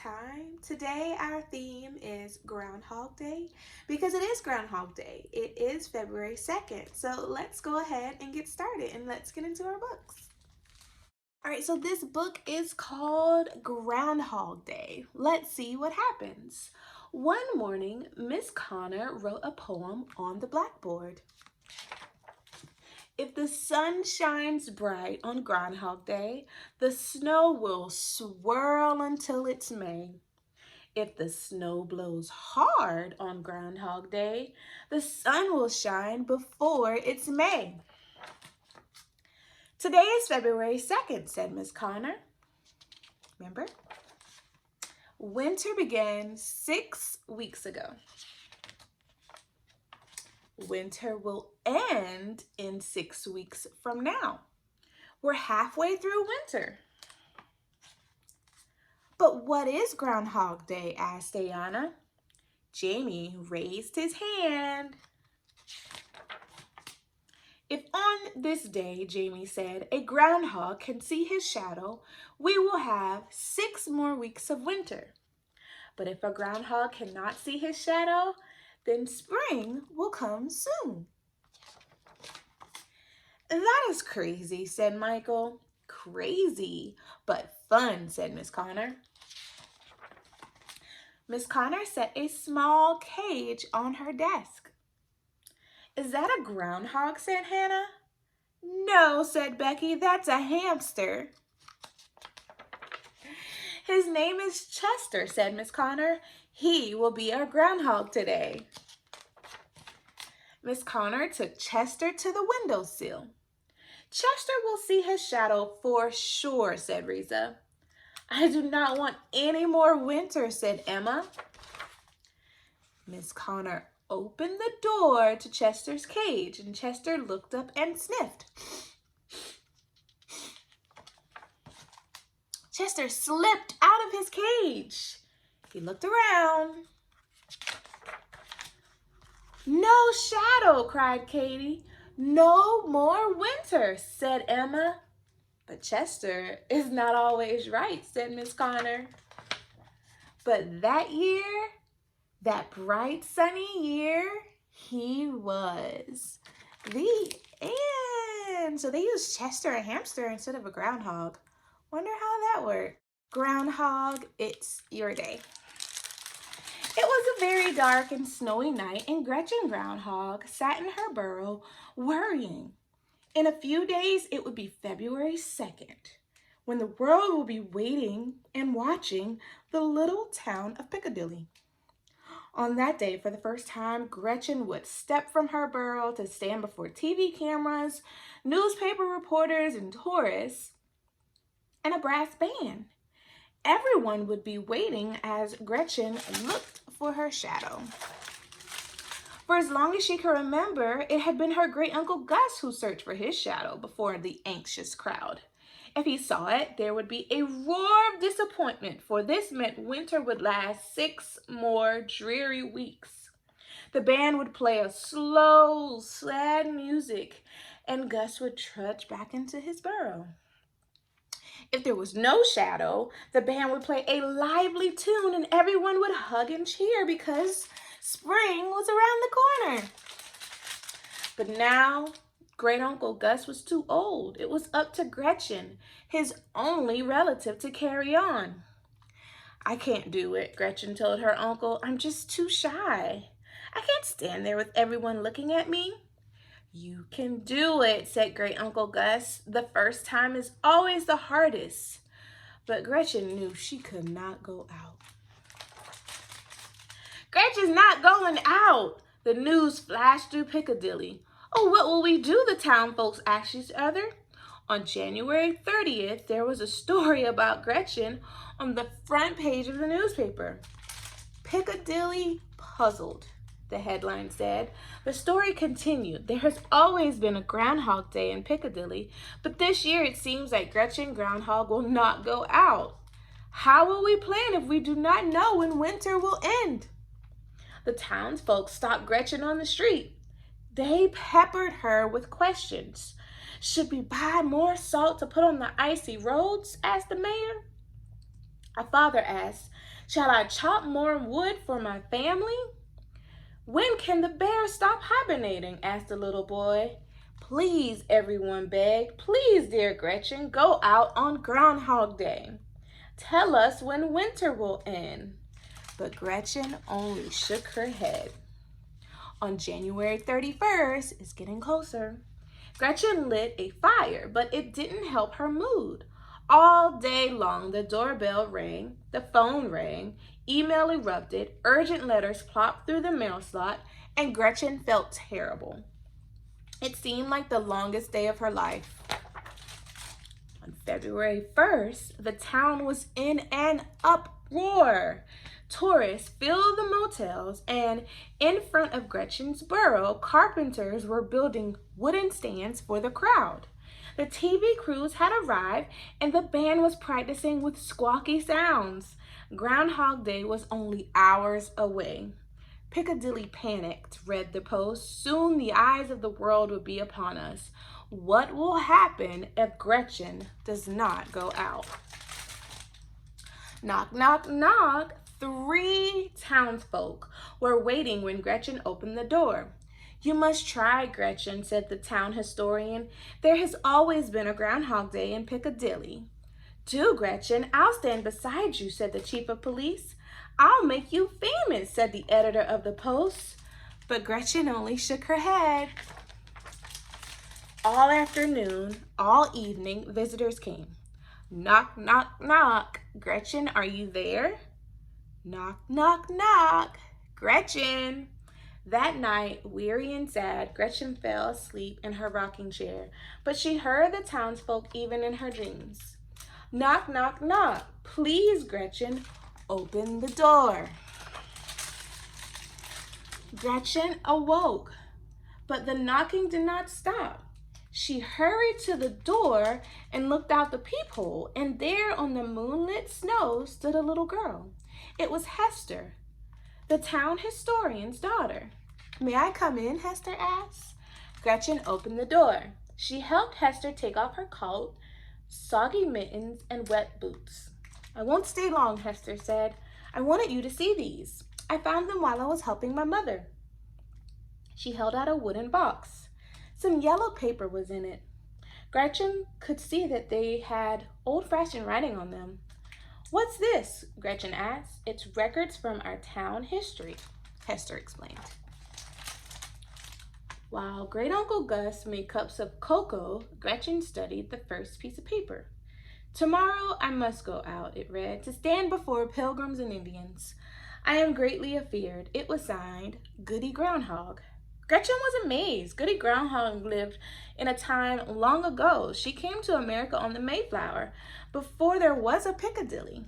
Storytime. Today our theme is Groundhog Day because it is Groundhog Day. It is February 2nd. So let's go ahead and get started and let's get into our books. Alright, so this book is called Groundhog Day. Let's see what happens. One morning, Miss Connor wrote a poem on the blackboard. If the sun shines bright on Groundhog Day, the snow will swirl until it's May. If the snow blows hard on Groundhog Day, the sun will shine before it's May. Today is February 2nd, said Miss Connor. Remember? Winter began 6 weeks ago. Winter will end in 6 weeks from now. We're halfway through winter. But what is Groundhog Day? Asked Ayana. Jamie raised his hand. If on this day, Jamie said, a groundhog can see his shadow, we will have 6 more weeks of winter. But if a groundhog cannot see his shadow, then spring will come soon. That is crazy, said Michael. Crazy, but fun, said Miss Connor. Miss Connor set a small cage on her desk. Is that a groundhog, said Hannah. No, said Becky, that's a hamster. His name is Chester, said Miss Connor. He will be our groundhog today. Miss Connor took Chester to the windowsill. Chester will see his shadow for sure, said Riza. I do not want any more winter, said Emma. Miss Connor opened the door to Chester's cage, and Chester looked up and sniffed. Chester slipped out of his cage. He looked around. No shadow, cried Katie. No more winter, said Emma. But Chester is not always right, said Miss Connor. But that year, that bright sunny year, he was. The end. So they used Chester, a hamster, instead of a groundhog. Wonder how that worked. Groundhog, it's your day. It was a very dark and snowy night, and Gretchen Groundhog sat in her burrow worrying. In a few days, it would be February 2nd, when the world will be waiting and watching the little town of Piccadilly. On that day, for the first time, Gretchen would step from her burrow to stand before TV cameras, newspaper reporters and tourists, and a brass band. Everyone would be waiting as Gretchen looked for her shadow. For as long as she could remember, it had been her great-uncle Gus who searched for his shadow before the anxious crowd. If he saw it, there would be a roar of disappointment, for this meant winter would last 6 more dreary weeks. The band would play a slow, sad music, and Gus would trudge back into his burrow. If there was no shadow, the band would play a lively tune and everyone would hug and cheer because spring was around the corner. But now, Great-Uncle Gus was too old. It was up to Gretchen, his only relative, to carry on. I can't do it, Gretchen told her uncle. I'm just too shy. I can't stand there with everyone looking at me. You can do it, said Great-Uncle Gus. The first time is always the hardest. But Gretchen knew she could not go out. Gretchen's not going out! The news flashed through Piccadilly. Oh, what will we do? The town folks asked each other. On January 30th, there was a story about Gretchen on the front page of the newspaper. Piccadilly puzzled, the headline said. The story continued. There has always been a Groundhog Day in Piccadilly, but this year it seems like Gretchen Groundhog will not go out. How will we plan if we do not know when winter will end? The townsfolk stopped Gretchen on the street. They peppered her with questions. Should we buy more salt to put on the icy roads? Asked the mayor. A father asked, Shall I chop more wood for my family? When can the bear stop hibernating? Asked the little boy. Please, everyone begged. Please, dear Gretchen, go out on Groundhog Day. Tell us when winter will end. But Gretchen only shook her head. On January 31st, it's getting closer, Gretchen lit a fire, but it didn't help her mood. All day long, the doorbell rang, the phone rang, email erupted, urgent letters plopped through the mail slot, and Gretchen felt terrible. It seemed like the longest day of her life. On February 1st, the town was in an uproar. Tourists filled the motels, and in front of Gretchen's burrow, carpenters were building wooden stands for the crowd. The TV crews had arrived, and the band was practicing with squawky sounds. Groundhog Day was only hours away. Piccadilly panicked, read the Post. Soon the eyes of the world will be upon us. What will happen if Gretchen does not go out? Knock, knock, knock. 3 townsfolk were waiting when Gretchen opened the door. You must try, Gretchen, said the town historian. There has always been a Groundhog Day in Piccadilly. Do, Gretchen. I'll stand beside you, said the chief of police. I'll make you famous, said the editor of the Post. But Gretchen only shook her head. All afternoon, all evening, visitors came. Knock, knock, knock. Gretchen, are you there? Knock, knock, knock. Gretchen. That night, weary and sad, Gretchen fell asleep in her rocking chair, but she heard the townsfolk even in her dreams. Knock, knock, knock. Please, Gretchen, open the door. Gretchen awoke, but the knocking did not stop. She hurried to the door and looked out the peephole, and there on the moonlit snow stood a little girl. It was Hester, the town historian's daughter. May I come in? Hester asked. Gretchen opened the door. She helped Hester take off her coat, soggy mittens, and wet boots. I won't stay long, Hester said. I wanted you to see these. I found them while I was helping my mother. She held out a wooden box. Some yellow paper was in it. Gretchen could see that they had old-fashioned writing on them. What's this? Gretchen asked. It's records from our town history, Hester explained. While Great-Uncle Gus made cups of cocoa, Gretchen studied the first piece of paper. Tomorrow I must go out, it read, to stand before pilgrims and Indians. I am greatly afeared. It was signed, Goody Groundhog. Gretchen was amazed. Goody Groundhog lived in a time long ago. She came to America on the Mayflower, before there was a Piccadilly.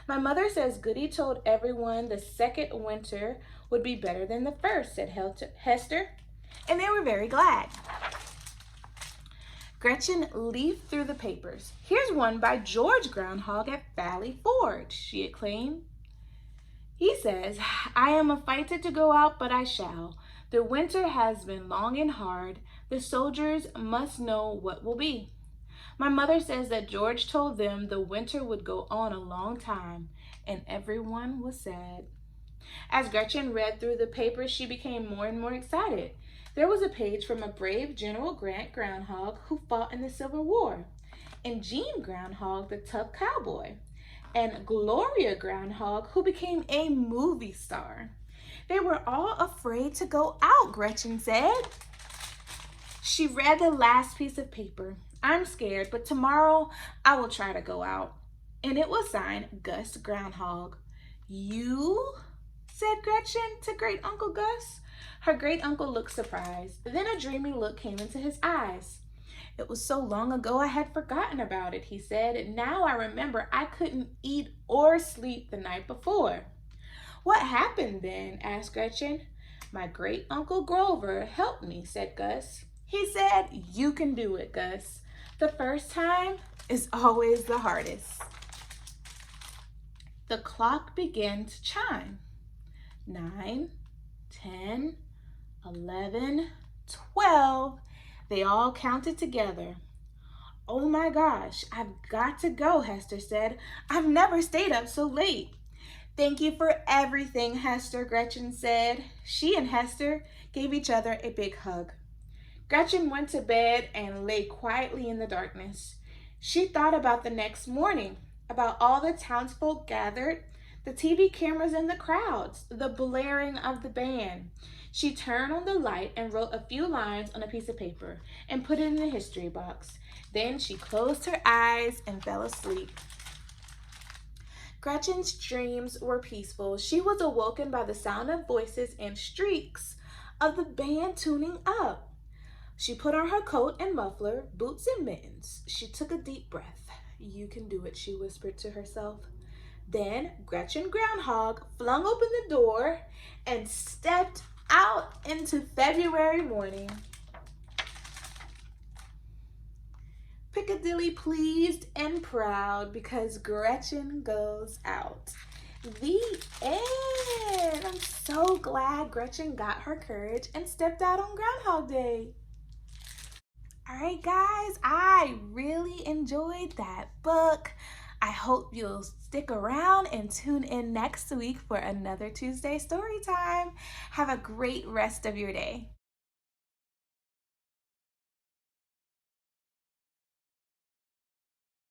My mother says Goody told everyone the second winter would be better than the first, said Hester, and they were very glad. Gretchen leafed through the papers. Here's one by George Groundhog at Valley Forge, she exclaimed. He says, I am afraid to go out, but I shall. The winter has been long and hard. The soldiers must know what will be. My mother says that George told them the winter would go on a long time, and everyone was sad. As Gretchen read through the papers, she became more and more excited. There was a page from a brave General Grant Groundhog who fought in the Civil War, and Gene Groundhog, the tough cowboy, and Gloria Groundhog, who became a movie star. They were all afraid to go out, Gretchen said. She read the last piece of paper. I'm scared, but tomorrow I will try to go out. And it was signed Gus Groundhog. You? Said Gretchen to Great-Uncle Gus. Her great-uncle looked surprised. Then a dreamy look came into his eyes. It was so long ago I had forgotten about it, he said. Now I remember I couldn't eat or sleep the night before. What happened then? Asked Gretchen. My great-uncle Grover helped me, said Gus. He said, you can do it, Gus. The first time is always the hardest. The clock began to chime. 9, 10, 11, 12. They all counted together. Oh my gosh, I've got to go, Hester said. I've never stayed up so late. Thank you for everything, Hester, Gretchen said. She and Hester gave each other a big hug. Gretchen went to bed and lay quietly in the darkness. She thought about the next morning, about all the townsfolk gathered, the TV cameras in the crowds, the blaring of the band. She turned on the light and wrote a few lines on a piece of paper and put it in the history box. Then she closed her eyes and fell asleep. Gretchen's dreams were peaceful. She was awoken by the sound of voices and streaks of the band tuning up. She put on her coat and muffler, boots and mittens. She took a deep breath. You can do it, she whispered to herself. Then Gretchen Groundhog flung open the door and stepped out into February morning. Piccadilly pleased and proud because Gretchen goes out. The end. I'm so glad Gretchen got her courage and stepped out on Groundhog Day. All right, guys, I really enjoyed that book. I hope you'll stick around and tune in next week for another Tuesday story time. Have a great rest of your day.